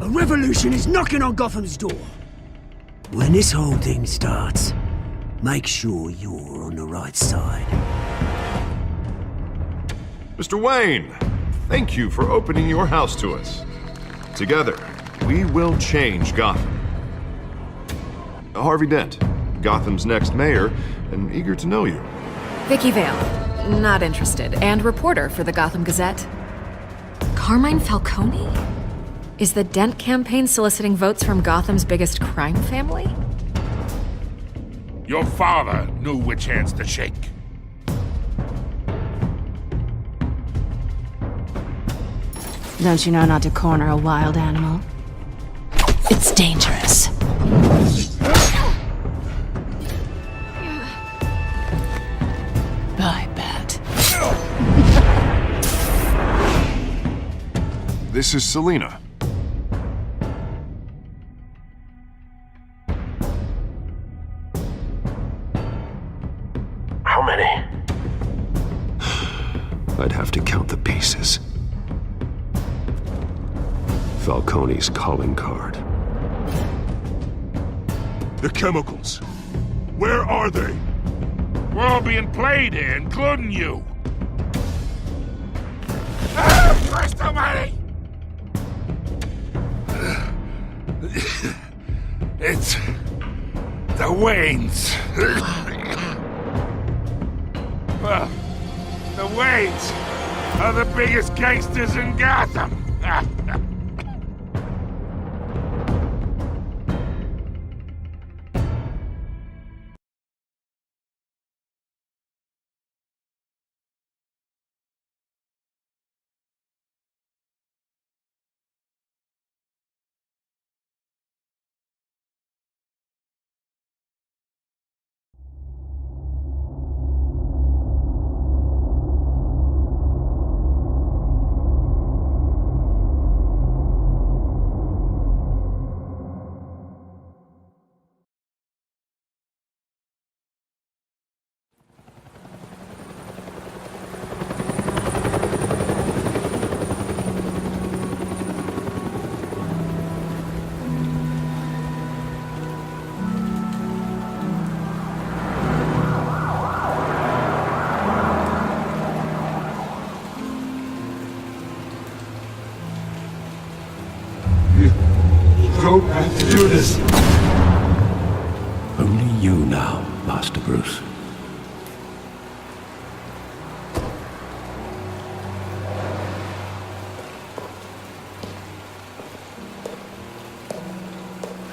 A revolution is knocking on Gotham's door. When this whole thing starts, make sure you're on the right side. Mr. Wayne, thank you for opening your house to us. Together, we will change Gotham. Harvey Dent, Gotham's next mayor, and eager to know you. Vicky Vale, not interested, and reporter for the Gotham Gazette. Carmine Falcone? Is the Dent campaign soliciting votes from Gotham's biggest crime family? Your father knew which hands to shake. Don't you know not to corner a wild animal? It's dangerous. I bet. This is Selina. How many? I'd have to count the pieces. Falcone's calling card. The chemicals. Where are they? We're all being played here, including you. Christ almighty! It's the Waynes. Well, the Waynes are the biggest gangsters in Gotham. Don't have to do this. Only you now, Master Bruce.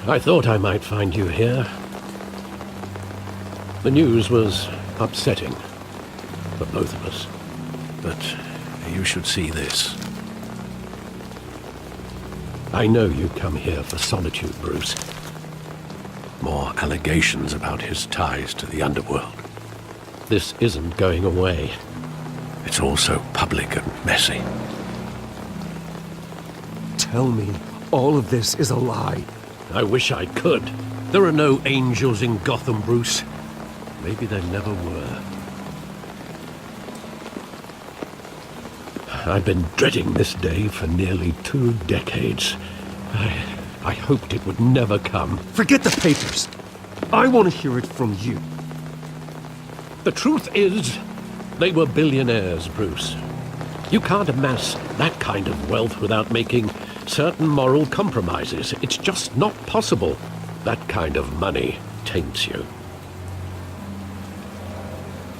I thought I might find you here. The news was upsetting for both of us. But you should see this. I know you come here for solitude, Bruce. More allegations about his ties to the underworld. This isn't going away. It's all so public and messy. Tell me all of this is a lie. I wish I could. There are no angels in Gotham, Bruce. Maybe there never were. I've been dreading this day for nearly 2 decades. I hoped it would never come. Forget the papers. I want to hear it from you. The truth is, they were billionaires, Bruce. You can't amass that kind of wealth without making certain moral compromises. It's just not possible. That kind of money taints you.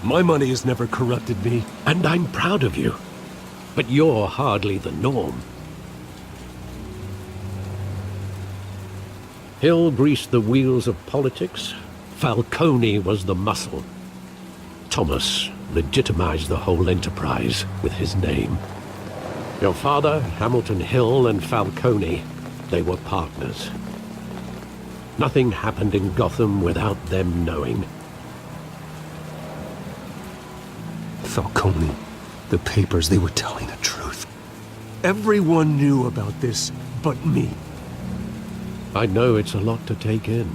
My money has never corrupted me. And I'm proud of you. But you're hardly the norm. Hill greased the wheels of politics. Falcone was the muscle. Thomas legitimized the whole enterprise with his name. Your father, Hamilton Hill, and Falcone, they were partners. Nothing happened in Gotham without them knowing. Falcone, the papers, they were telling the truth. Everyone knew about this but me. I know it's a lot to take in.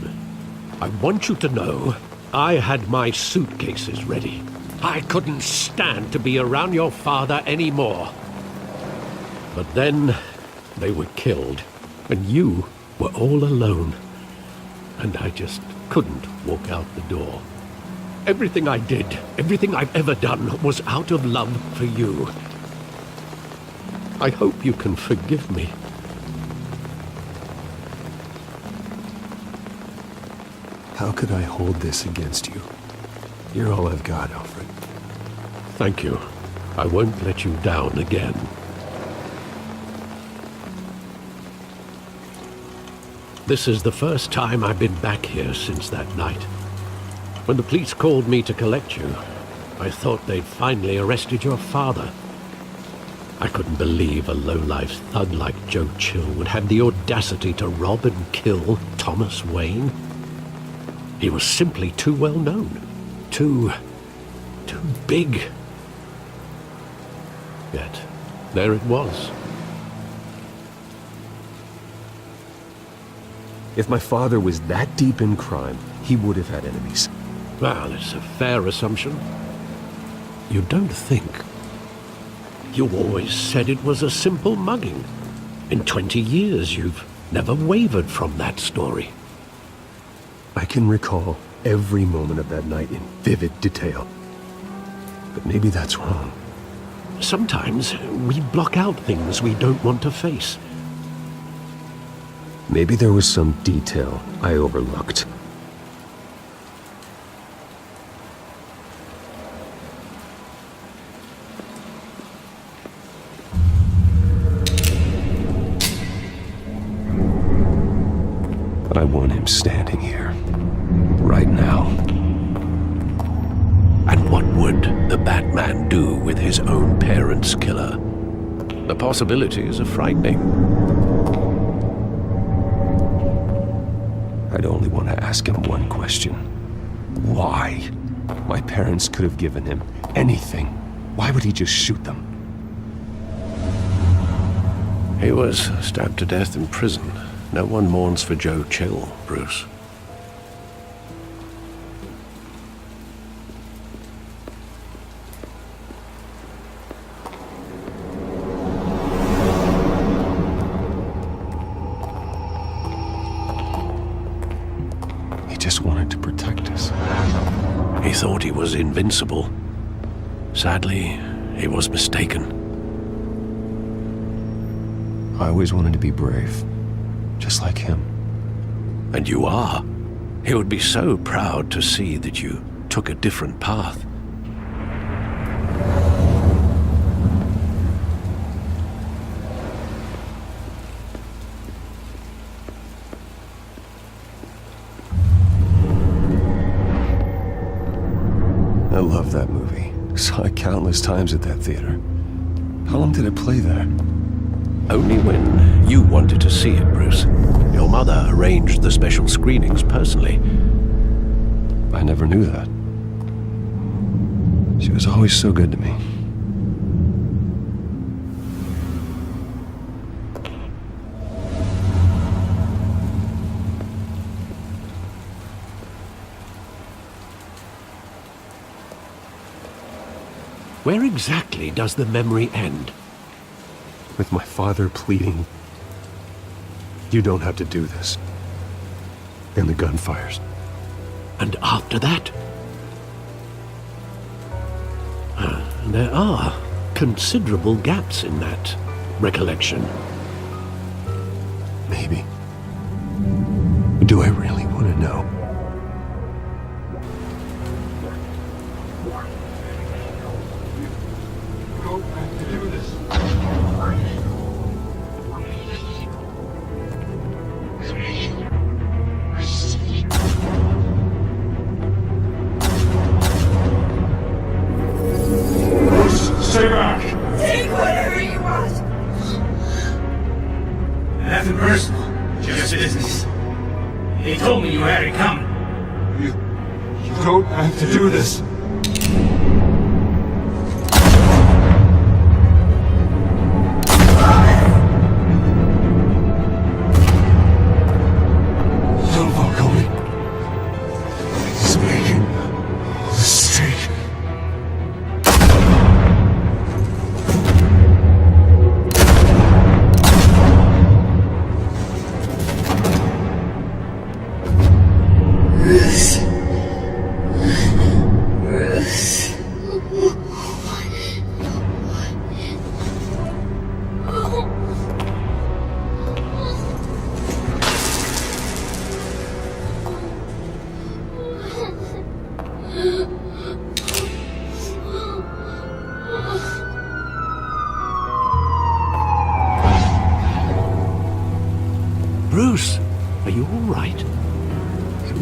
I want you to know I had my suitcases ready. I couldn't stand to be around your father anymore. But then they were killed And you were all alone. And I just couldn't walk out the door. Everything I did, everything I've ever done, was out of love for you. I hope you can forgive me. How could I hold this against you? You're all I've got, Alfred. Thank you. I won't let you down again. This is the first time I've been back here since that night. When the police called me to collect you, I thought they'd finally arrested your father. I couldn't believe a low-life thug like Joe Chill would have the audacity to rob and kill Thomas Wayne. He was simply too well known. Too big. Yet, there it was. If my father was that deep in crime, he would have had enemies. Well, it's a fair assumption. You don't think. You always said it was a simple mugging. In 20 years, you've never wavered from that story. I can recall every moment of that night in vivid detail. But maybe that's wrong. Sometimes we block out things we don't want to face. Maybe there was some detail I overlooked. I want him standing here, right now. And what would the Batman do with his own parents' killer? The possibilities are frightening. I'd only want to ask him one question. Why? My parents could have given him anything. Why would he just shoot them? He was stabbed to death in prison. No one mourns for Joe Chill, Bruce. He just wanted to protect us. He thought he was invincible. Sadly, he was mistaken. I always wanted to be brave. Just like him. And you are. He would be so proud to see that you took a different path. I love that movie. Saw it countless times at that theater. How long did it play there? Only when you wanted to see it, Bruce. Your mother arranged the special screenings personally. I never knew that. She was always so good to me. Where exactly does the memory end? With my father pleading, "You don't have to do this." And the gun fires. And after that? There are considerable gaps in that recollection. Maybe. Do I really want to know? Stay back! Take whatever you want! Nothing personal, just business. They told me you had it coming. You don't have to do this. Don't follow me. He's making a mistake.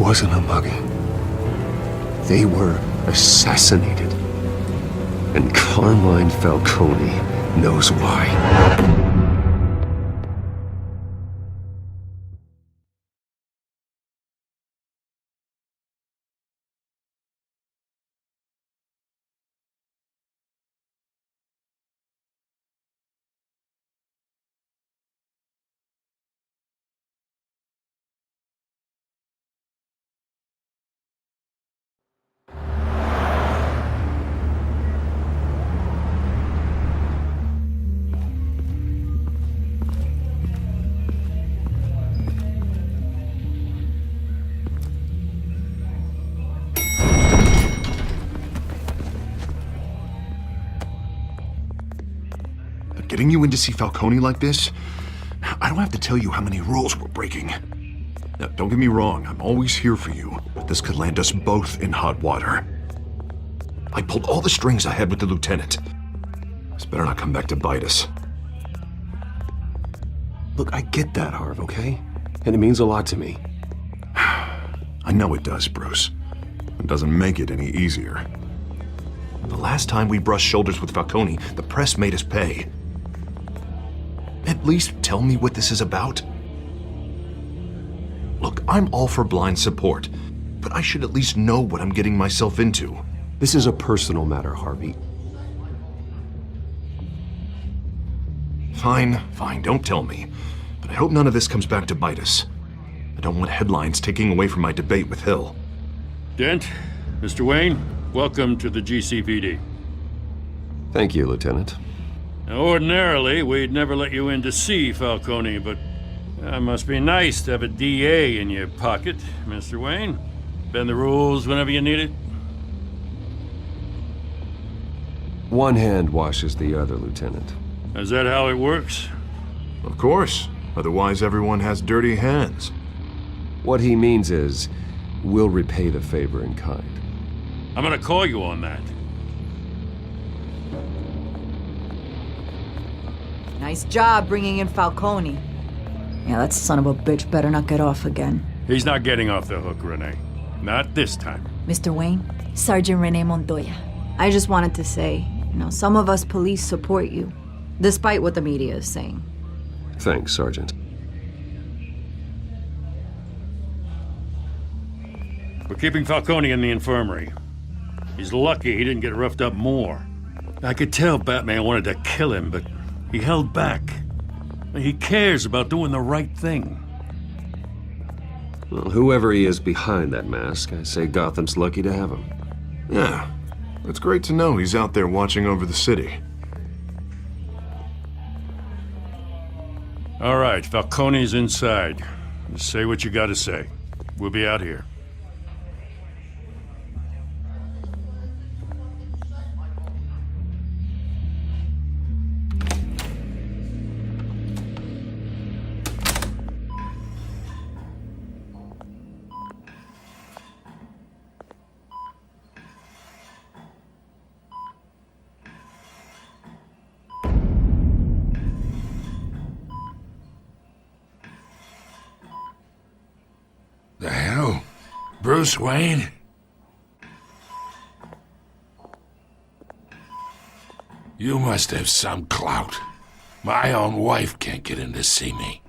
wasn't a muggy. They were assassinated. And Carmine Falcone knows why. Getting you in to see Falcone like this? I don't have to tell you how many rules we're breaking. Now, don't get me wrong, I'm always here for you, but this could land us both in hot water. I pulled all the strings I had with the lieutenant. This better not come back to bite us. Look, I get that, Harv, okay? And it means a lot to me. I know it does, Bruce. It doesn't make it any easier. The last time we brushed shoulders with Falcone, the press made us pay. At least tell me what this is about. Look, I'm all for blind support, but I should at least know what I'm getting myself into. This is a personal matter, Harvey. Fine, don't tell me. But I hope none of this comes back to bite us. I don't want headlines taking away from my debate with Hill. Dent, Mr. Wayne, welcome to the GCPD. Thank you, Lieutenant. Now, ordinarily, we'd never let you in to see Falcone, but it must be nice to have a DA in your pocket, Mr. Wayne. Bend the rules whenever you need it. One hand washes the other, Lieutenant. Is that how it works? Of course. Otherwise, everyone has dirty hands. What he means is, we'll repay the favor in kind. I'm gonna call you on that. Nice job bringing in Falcone. Yeah, that son of a bitch better not get off again. He's not getting off the hook, Renee. Not this time. Mr. Wayne, Sergeant Renee Montoya. I just wanted to say, some of us police support you, despite what the media is saying. Thanks, Sergeant. We're keeping Falcone in the infirmary. He's lucky he didn't get roughed up more. I could tell Batman wanted to kill him, but he held back. He cares about doing the right thing. Well, whoever he is behind that mask, I say Gotham's lucky to have him. Yeah, it's great to know he's out there watching over the city. All right, Falcone's inside. Just say what you gotta say. We'll be out here. The hell? Bruce Wayne? You must have some clout. My own wife can't get in to see me.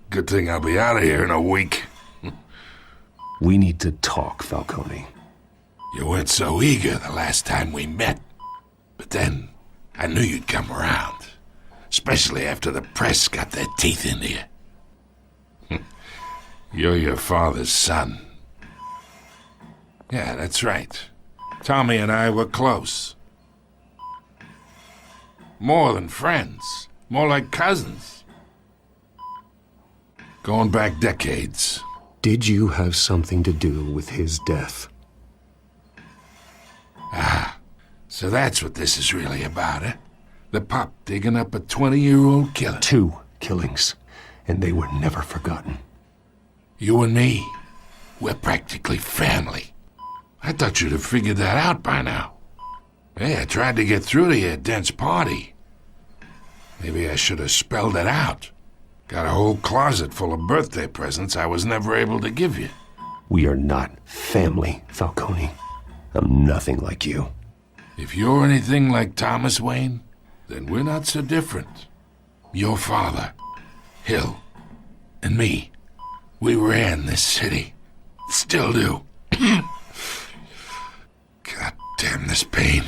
Good thing I'll be out of here in a week. We need to talk, Falcone. You weren't so eager the last time we met. But then, I knew you'd come around. Especially after the press got their teeth into you. You're your father's son. Yeah, that's right. Tommy and I were close. More than friends. More like cousins. Going back decades. Did you have something to do with his death? Ah, so that's what this is really about, eh? The pup digging up a 20-year-old killer. 2 killings, and they were never forgotten. You and me, we're practically family. I thought you'd have figured that out by now. Hey, I tried to get through to you at Dent's party. Maybe I should have spelled it out. Got a whole closet full of birthday presents I was never able to give you. We are not family, Falcone. I'm nothing like you. If you're anything like Thomas Wayne, then we're not so different. Your father, Hill, and me, we ran this city. Still do. God damn this pain.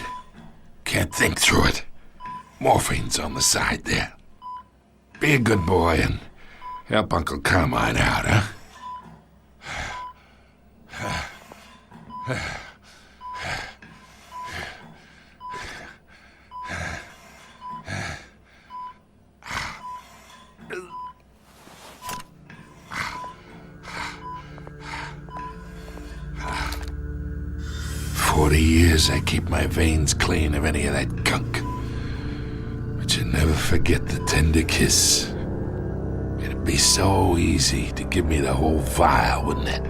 Can't think through it. Morphine's on the side there. Be a good boy and help Uncle Carmine out, huh? 40 years I keep my veins clean of any of that gunk. But you never forget the tender kiss. It'd be so easy to give me the whole vial, wouldn't it?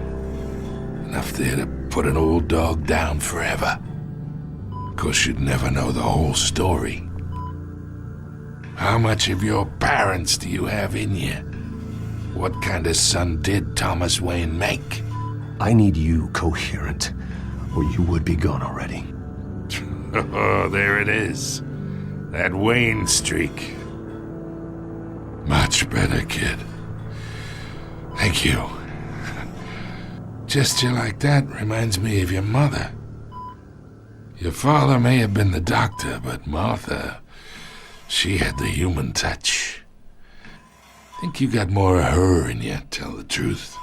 Enough there to put an old dog down forever. Of course, you'd never know the whole story. How much of your parents do you have in you? What kind of son did Thomas Wayne make? I need you coherent, or you would be gone already. Oh, there it is. That Wayne streak. Much better, kid. Thank you. Gesture like that reminds me of your mother. Your father may have been the doctor, but Martha, she had the human touch. Think you got more of her in you, tell the truth.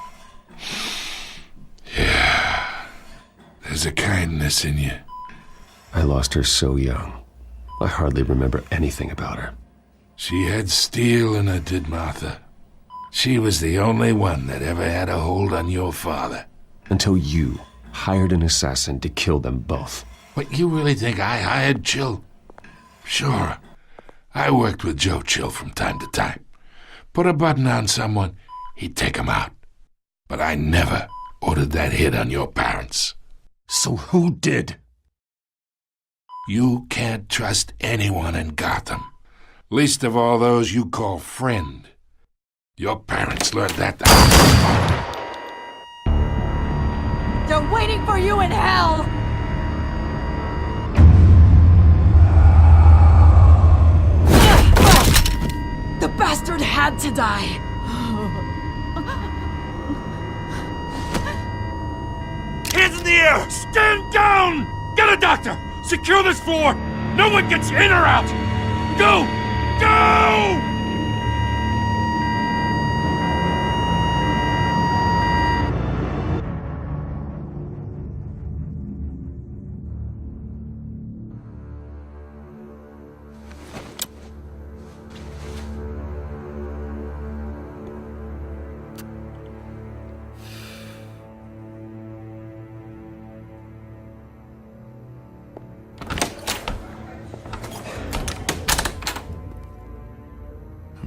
Yeah. There's a kindness in you. I lost her so young. I hardly remember anything about her. She had steel in her, did Martha. She was the only one that ever had a hold on your father. Until you hired an assassin to kill them both. What, you really think I hired Chill? Sure. I worked with Joe Chill from time to time. Put a button on someone, he'd take him out. But I never ordered that hit on your parents. So who did? You can't trust anyone in Gotham. Least of all those you call friend. Your parents learned that. They're waiting for you in hell! The bastard had to die! Hands in the air! Stand down! Get a doctor! Secure this floor! No one gets in or out! Go! Go!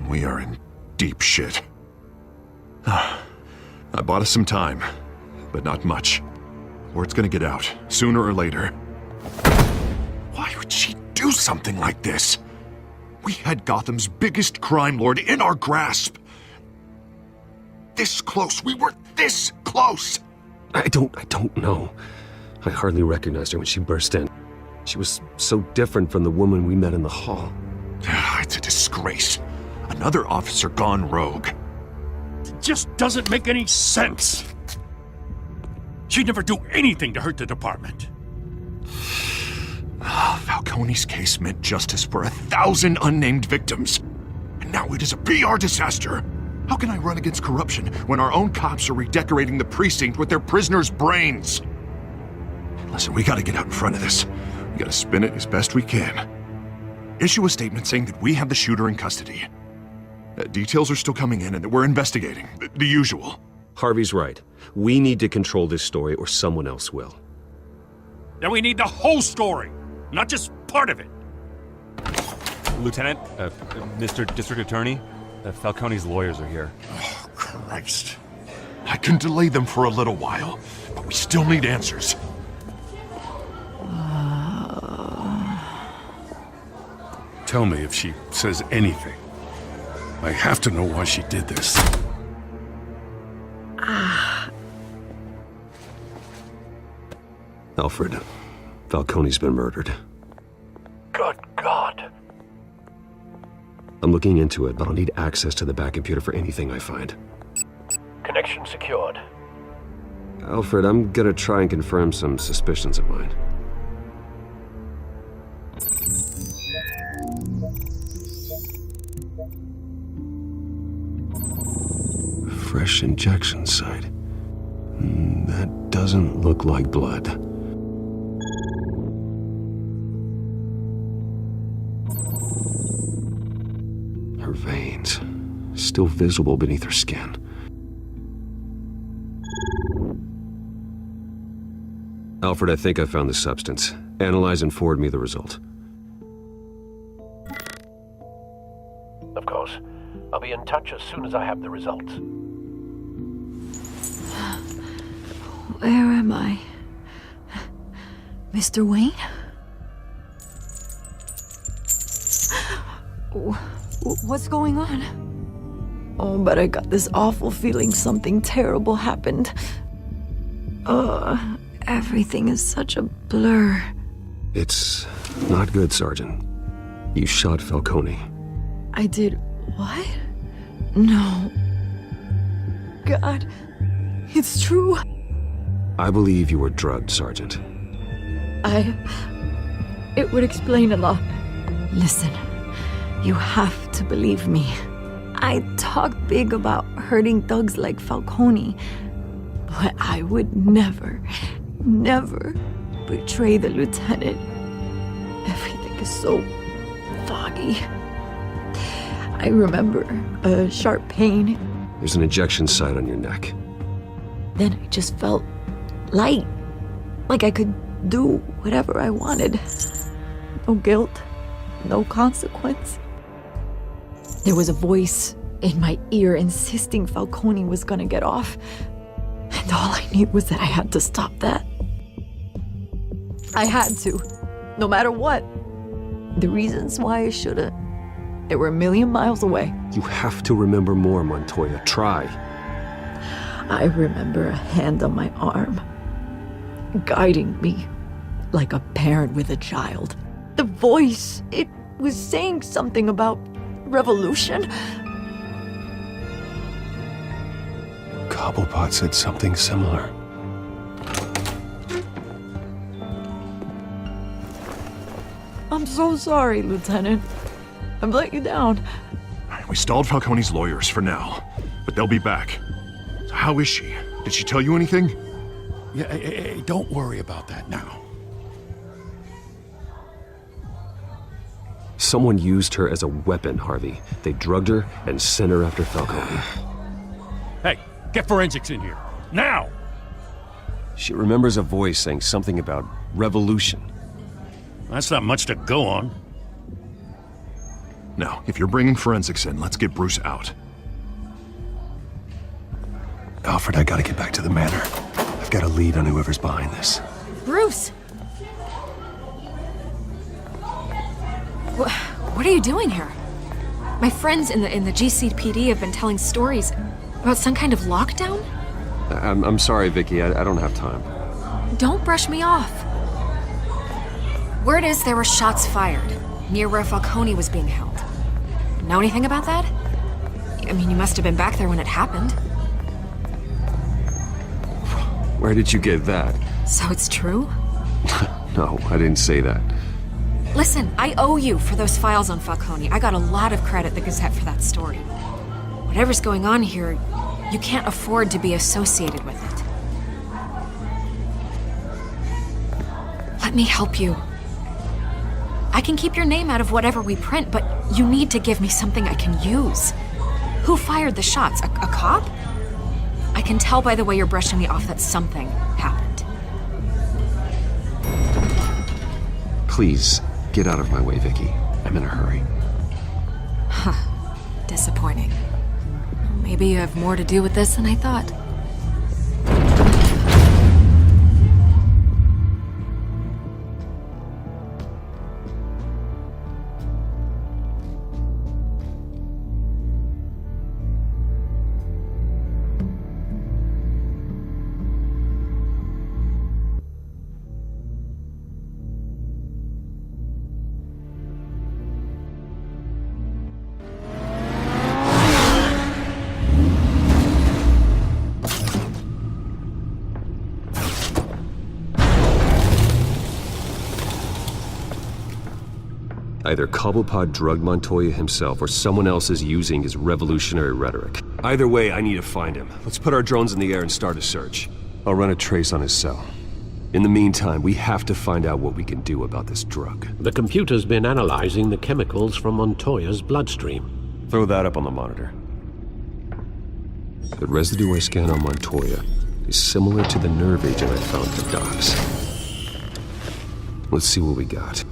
We are in deep shit. I bought us some time, but not much. Word's gonna get out, sooner or later. Why would she do something like this? We had Gotham's biggest crime lord in our grasp. This close, we were this close! I don't know. I hardly recognized her when she burst in. She was so different from the woman we met in the hall. It's a disgrace. Another officer gone rogue. It just doesn't make any sense. She'd never do anything to hurt the department. Falcone's case meant justice for 1,000 unnamed victims. And now it is a PR disaster. How can I run against corruption when our own cops are redecorating the precinct with their prisoners' brains? Listen, we gotta get out in front of this. We gotta spin it as best we can. Issue a statement saying that we have the shooter in custody. Details are still coming in and that we're investigating. The usual. Harvey's right. We need to control this story or someone else will. Then we need the whole story, not just part of it. Lieutenant, Mr. District Attorney, Falcone's lawyers are here. Oh, Christ. I can delay them for a little while, but we still need answers. Tell me if she says anything. I have to know why she did this. Alfred, Falcone's been murdered. Good God. I'm looking into it, but I'll need access to the back computer for anything I find. Connection secured. Alfred, I'm gonna try and confirm some suspicions of mine. Fresh injection site. That doesn't look like blood. Her veins, still visible beneath her skin. Alfred, I think I found the substance. Analyze and forward me the result. Of course. I'll be in touch as soon as I have the results. Where am I? Mr. Wayne? What's going on? Oh, but I got this awful feeling something terrible happened. Everything is such a blur. It's not good, Sergeant. You shot Falcone. I did what? No. God, it's true. I believe you were drugged, Sergeant. It would explain a lot. Listen, you have to believe me. I talk big about hurting thugs like Falcone, but I would never betray the lieutenant. Everything is so foggy. I remember a sharp pain. There's an injection site on your neck. Then I just felt light, like I could do whatever I wanted. No guilt, no consequence. There was a voice in my ear insisting Falcone was gonna get off, and all I knew was that I had to stop that. I had to, no matter what. The reasons why I should've, they were a million miles away. You have to remember more, Montoya. Try. I remember a hand on my arm, guiding me like a parent with a child. The voice, it was saying something about revolution. Cobblepot said something similar. I'm so sorry, Lieutenant. I've let you down. We stalled Falcone's lawyers for now, but they'll be back. So how is she? Did she tell you anything? Yeah, hey, don't worry about that now. Someone used her as a weapon, Harvey. They drugged her and sent her after Falcone. Hey, get forensics in here. Now! She remembers a voice saying something about revolution. That's not much to go on. Now, if you're bringing forensics in, let's get Bruce out. Alfred, I gotta get back to the manor. I've got a lead on whoever's behind this. Bruce! What are you doing here? My friends in the GCPD have been telling stories about some kind of lockdown? I'm sorry, Vicky. I don't have time. Don't brush me off. Word is there were shots fired near where Falcone was being held. Know anything about that? I mean, you must have been back there when it happened. Where did you get that? So it's true? No, I didn't say that. Listen, I owe you for those files on Falcone. I got a lot of credit at the Gazette for that story. Whatever's going on here, you can't afford to be associated with it. Let me help you. I can keep your name out of whatever we print, but you need to give me something I can use. Who fired the shots? A cop? I can tell by the way you're brushing me off that something happened. Please, get out of my way, Vicky. I'm in a hurry. Huh. Disappointing. Maybe you have more to do with this than I thought. Either Cobblepot drugged Montoya himself, or someone else is using his revolutionary rhetoric. Either way, I need to find him. Let's put our drones in the air and start a search. I'll run a trace on his cell. In the meantime, we have to find out what we can do about this drug. The computer's been analyzing the chemicals from Montoya's bloodstream. Throw that up on the monitor. The residue I scan on Montoya is similar to the nerve agent I found at the docks. Let's see what we got.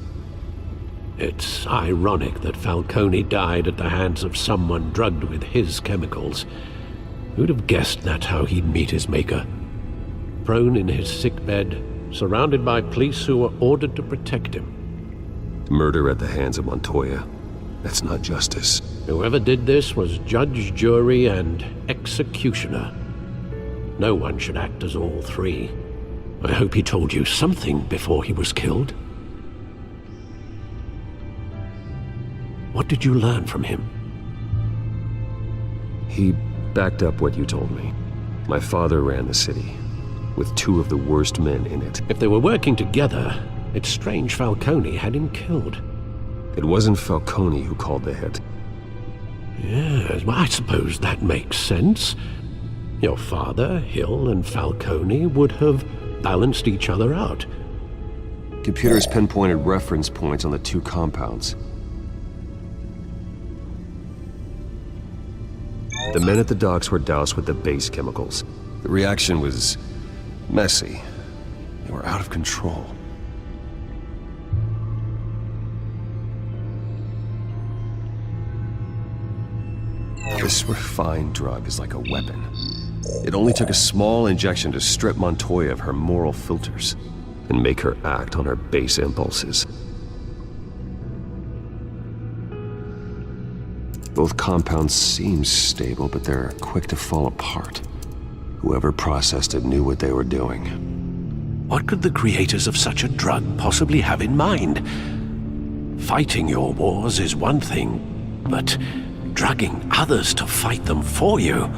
It's ironic that Falcone died at the hands of someone drugged with his chemicals. Who'd have guessed that's how he'd meet his maker? Prone in his sickbed, surrounded by police who were ordered to protect him. Murder at the hands of Montoya. That's not justice. Whoever did this was judge, jury, and executioner. No one should act as all three. I hope he told you something before he was killed. What did you learn from him? He backed up what you told me. My father ran the city, with two of the worst men in it. If they were working together, it's strange Falcone had him killed. It wasn't Falcone who called the hit. Yes, well, I suppose that makes sense. Your father, Hill, and Falcone would have balanced each other out. Computers pinpointed reference points on the two compounds. The men at the docks were doused with the base chemicals. The reaction was messy. They were out of control. This refined drug is like a weapon. It only took a small injection to strip Montoya of her moral filters and make her act on her base impulses. Both compounds seem stable, but they're quick to fall apart. Whoever processed it knew what they were doing. What could the creators of such a drug possibly have in mind? Fighting your wars is one thing, but drugging others to fight them for you?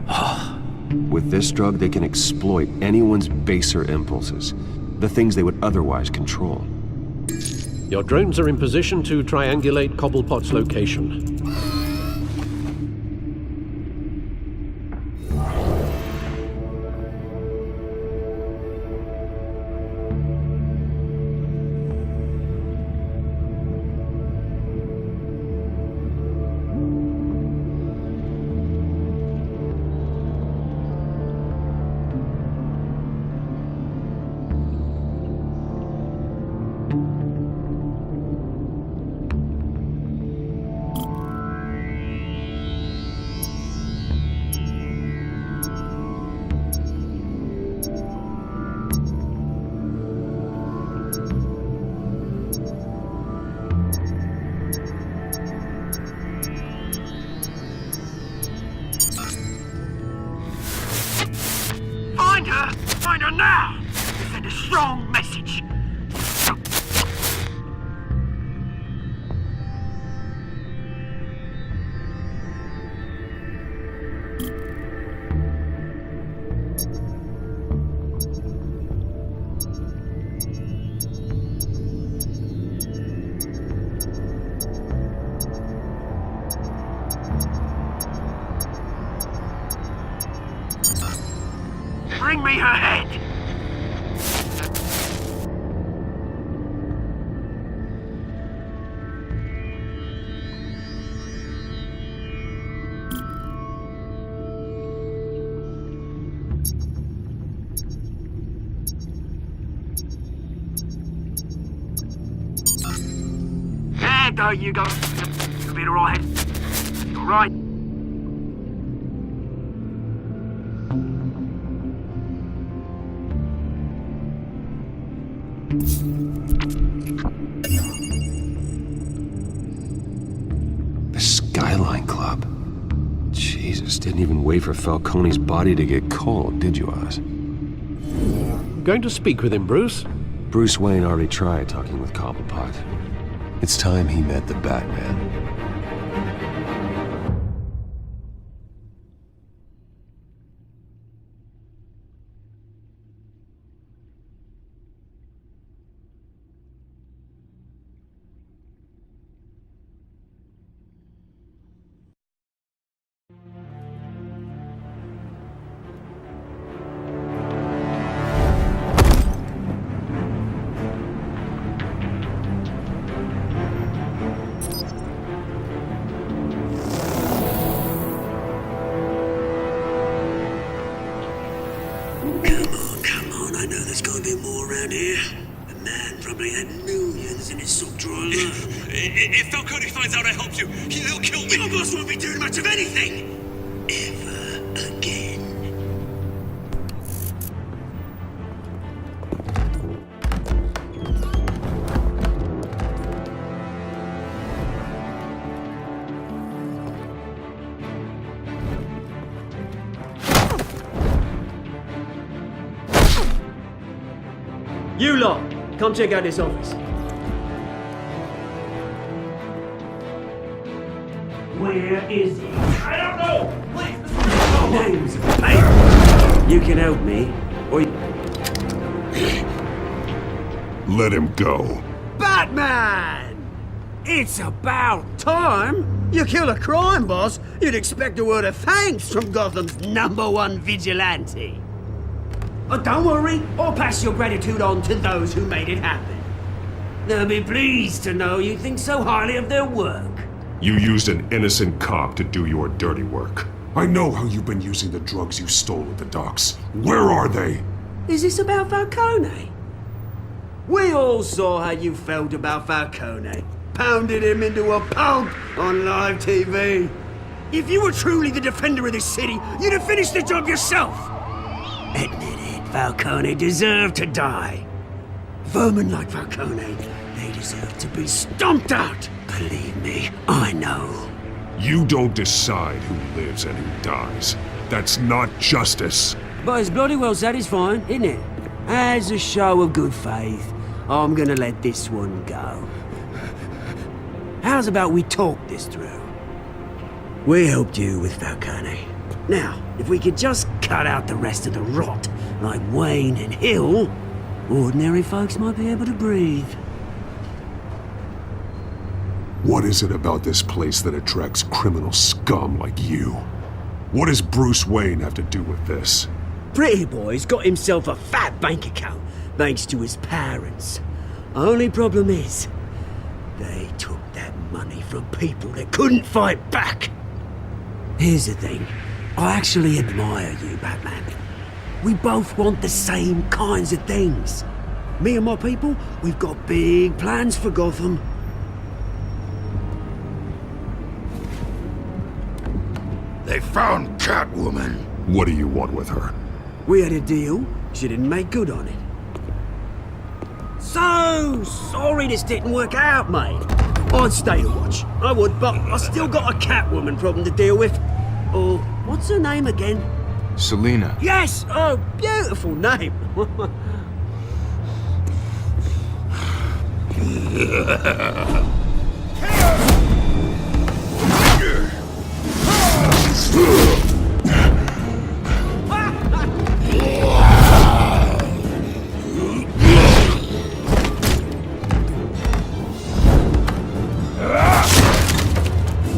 Oh. With this drug, they can exploit anyone's baser impulses, the things they would otherwise control. Your drones are in position to triangulate Cobblepot's location. Find her now! Send a strong message! Bring me her head! There go, you go. You'll be alright. You're right. The Skyline Club. Jesus, didn't even wait for Falcone's body to get cold, did you, Oz? Going to speak with him, Bruce? Bruce Wayne already tried talking with Cobblepot. It's time he met the Batman. Yeah, the man probably had millions in his sock drawer alone. If Falcone finds out I helped you, he'll kill me. Your boss won't be doing much of anything! Ever again. You lot, come check out this office. Where is he? I don't know! Names of paper. You can help me, or you... Let him go. Batman! It's about time! You kill a crime boss, you'd expect a word of thanks from Gotham's #1 vigilante. But don't worry, I'll pass your gratitude on to those who made it happen. They'll be pleased to know you think so highly of their work. You used an innocent cop to do your dirty work. I know how you've been using the drugs you stole at the docks. Where are they? Is this about Falcone? We all saw how you felt about Falcone. Pounded him into a pulp on live TV. If you were truly the defender of this city, you'd have finished the job yourself. Admit it, Falcone deserved to die. Vermin like Falcone, they deserve to be stomped out. Believe me, I know. You don't decide who lives and who dies. That's not justice. But it's bloody well satisfying, isn't it? As a show of good faith, I'm gonna let this one go. How's about we talk this through? We helped you with Falcone. Now, if we could just cut out the rest of the rot, like Wayne and Hill, ordinary folks might be able to breathe. What is it about this place that attracts criminal scum like you? What does Bruce Wayne have to do with this? Pretty Boy's got himself a fat bank account, thanks to his parents. Only problem is, they took that money from people that couldn't fight back. Here's the thing. I actually admire you, Batman. We both want the same kinds of things. Me and my people, we've got big plans for Gotham. They found Catwoman. What do you want with her? We had a deal. She didn't make good on it. So sorry this didn't work out, mate. I'd stay to watch. I would, but I still got a Catwoman problem to deal with. Oh, what's her name again? Selina. Yes! Oh, beautiful name.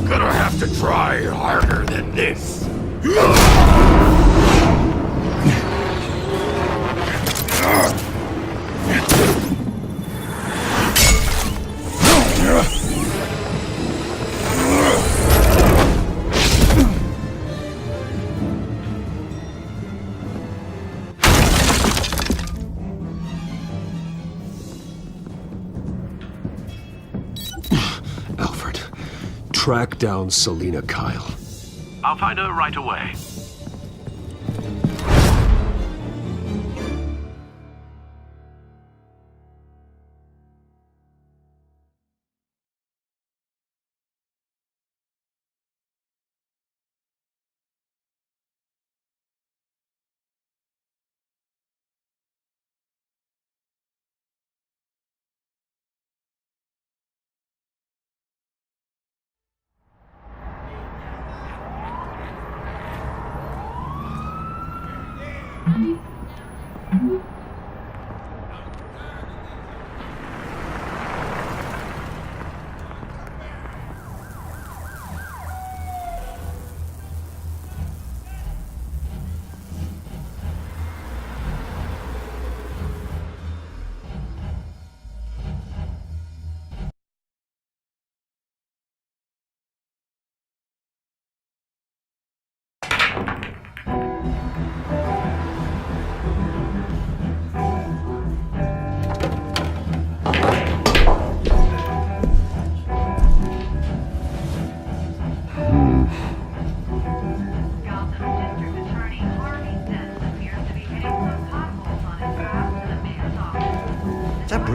Gonna have to try harder than this. Alfred, track down Selina Kyle. I'll find her right away.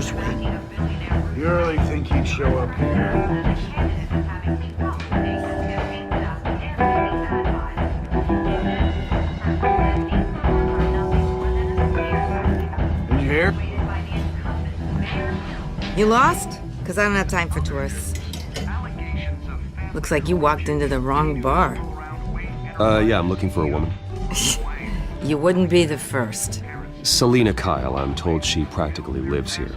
This way. You really think he'd show up here? You here? You lost? Because I don't have time for tourists. Looks like you walked into the wrong bar. Yeah, I'm looking for a woman. You wouldn't be the first. Selina Kyle, I'm told she practically lives here.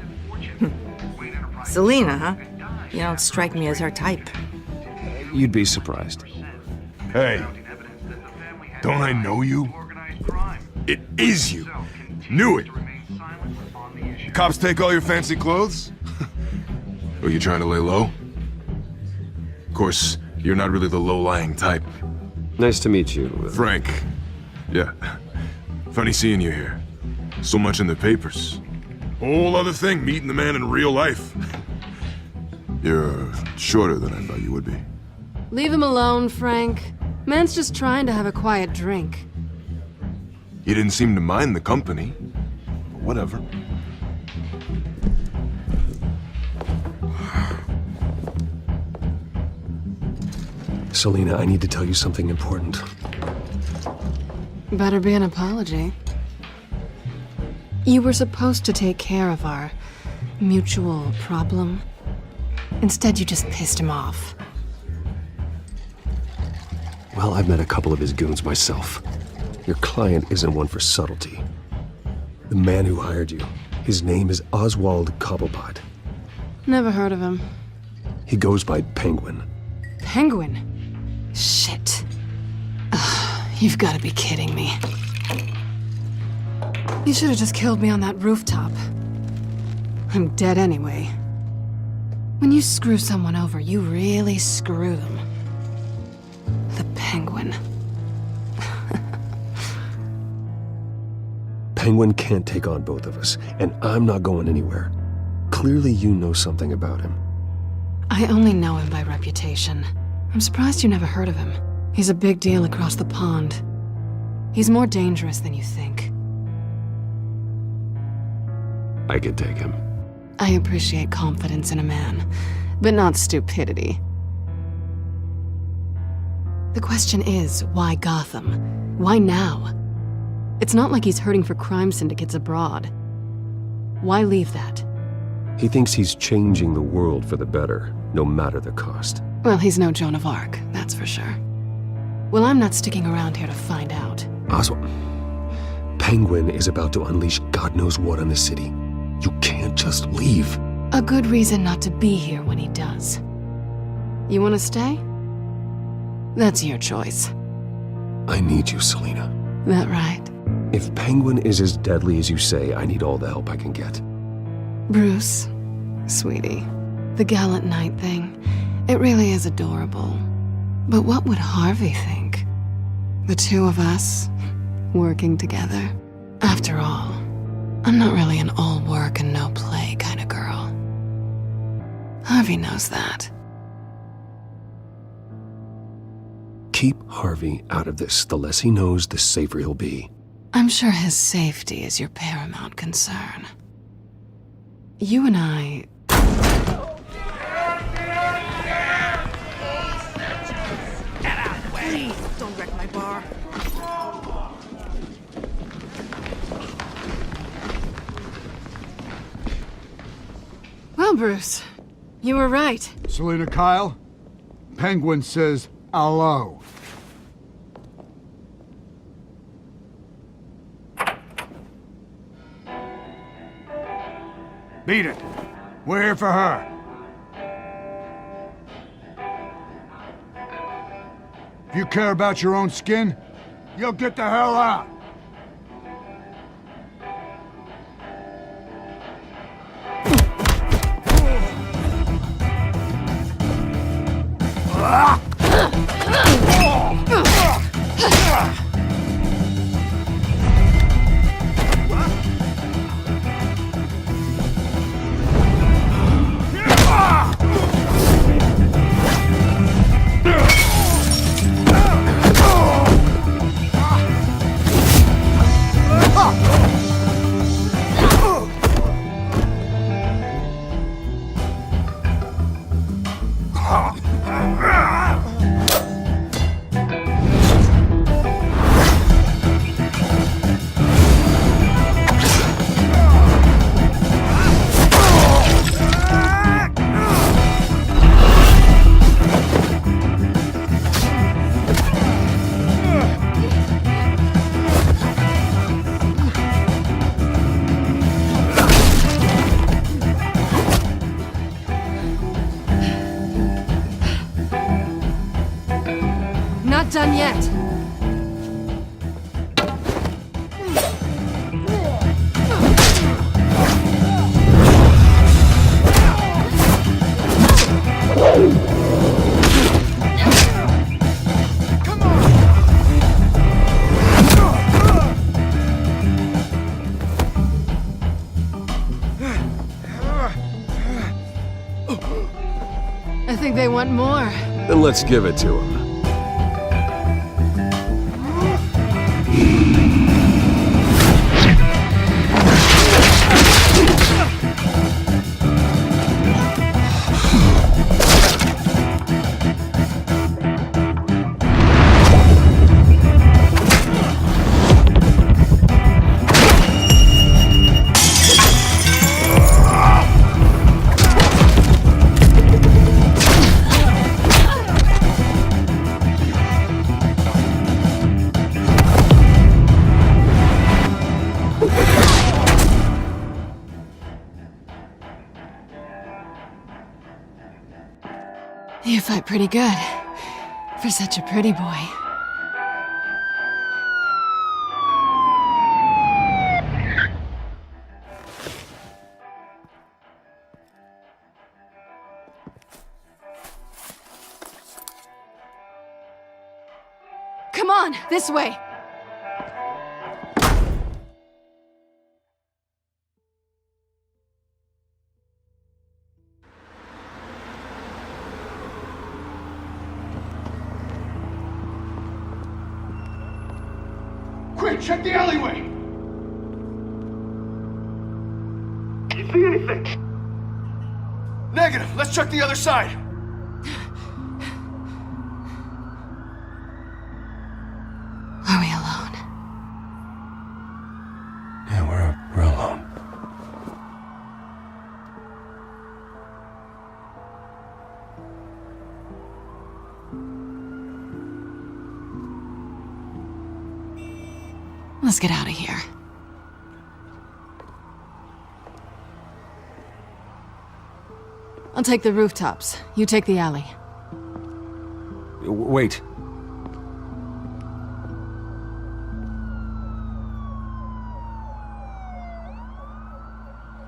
Selina, huh? You don't strike me as her type. You'd be surprised. Hey, don't I know you? It is you. Knew it. Cops take all your fancy clothes? Are you trying to lay low? Of course, you're not really the low-lying type. Nice to meet you. Frank. Yeah. Funny seeing you here. So much in the papers. Whole other thing, meeting the man in real life. You're shorter than I thought you would be. Leave him alone, Frank. Man's just trying to have a quiet drink. You didn't seem to mind the company. But whatever. Selina, I need to tell you something important. Better be an apology. You were supposed to take care of our mutual problem. Instead, you just pissed him off. Well, I've met a couple of his goons myself. Your client isn't one for subtlety. The man who hired you, his name is Oswald Cobblepot. Never heard of him. He goes by Penguin. Penguin? Shit. Ugh, you've got to be kidding me. You should have just killed me on that rooftop. I'm dead anyway. When you screw someone over, you really screw them. The Penguin. Penguin can't take on both of us, and I'm not going anywhere. Clearly you know something about him. I only know him by reputation. I'm surprised you never heard of him. He's a big deal across the pond. He's more dangerous than you think. I could take him. I appreciate confidence in a man, but not stupidity. The question is, why Gotham? Why now? It's not like he's hurting for crime syndicates abroad. Why leave that? He thinks he's changing the world for the better, no matter the cost. Well, he's no Joan of Arc, that's for sure. Well, I'm not sticking around here to find out. Oswald, Penguin is about to unleash God knows what on the city. You can't just leave. A good reason not to be here when he does. You want to stay? That's your choice. I need you, Selina. That right? If Penguin is as deadly as you say, I need all the help I can get. Bruce, sweetie, the gallant knight thing, it really is adorable. But what would Harvey think? The two of us, working together? After all, I'm not really an all work and no play kind of girl. Harvey knows that. Keep Harvey out of this. The less he knows, the safer he'll be. I'm sure his safety is your paramount concern. You and I... Please, don't wreck my bar. Well, Bruce, you were right. Selina Kyle, Penguin says hello. Beat it. We're here for her. If you care about your own skin, you'll get the hell out. done yet. I think they want more. Then let's give it to them. You fight pretty good. For such a pretty boy. Come on, this way! Quick, check the alleyway! You see anything? Negative. Let's check the other side. Are we alone? Yeah, we're alone. Let's get out of here. I'll take the rooftops. You take the alley. Wait.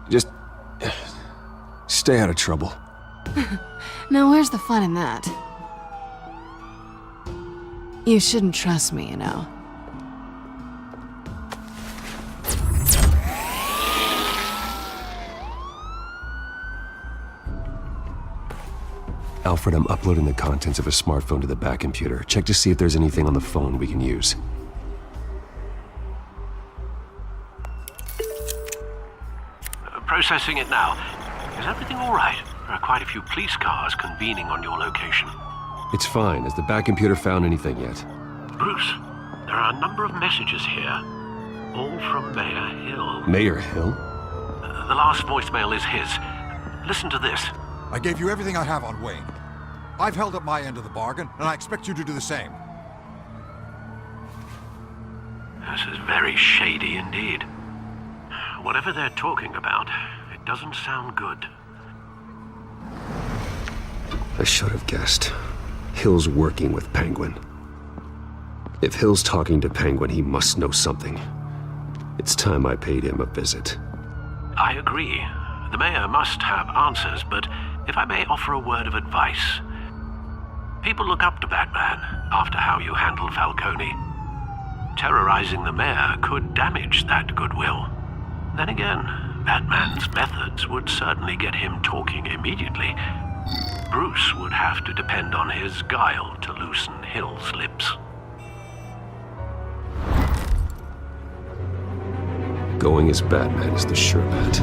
Just stay out of trouble. Now where's the fun in that? You shouldn't trust me, you know. Alfred, I'm uploading the contents of a smartphone to the back computer. Check to see if there's anything on the phone we can use. Processing it now. Is everything all right? There are quite a few police cars convening on your location. It's fine. Has the back computer found anything yet? Bruce, there are a number of messages here, all from Mayor Hill. Mayor Hill? The last voicemail is his. Listen to this. I gave you everything I have on Wayne. I've held up my end of the bargain, and I expect you to do the same. This is very shady indeed. Whatever they're talking about, it doesn't sound good. I should have guessed. Hill's working with Penguin. If Hill's talking to Penguin, he must know something. It's time I paid him a visit. I agree. The mayor must have answers, but if I may offer a word of advice. People look up to Batman after how you handled Falcone. Terrorizing the mayor could damage that goodwill. Then again, Batman's methods would certainly get him talking immediately. Bruce would have to depend on his guile to loosen Hill's lips. Going as Batman is the sure bet.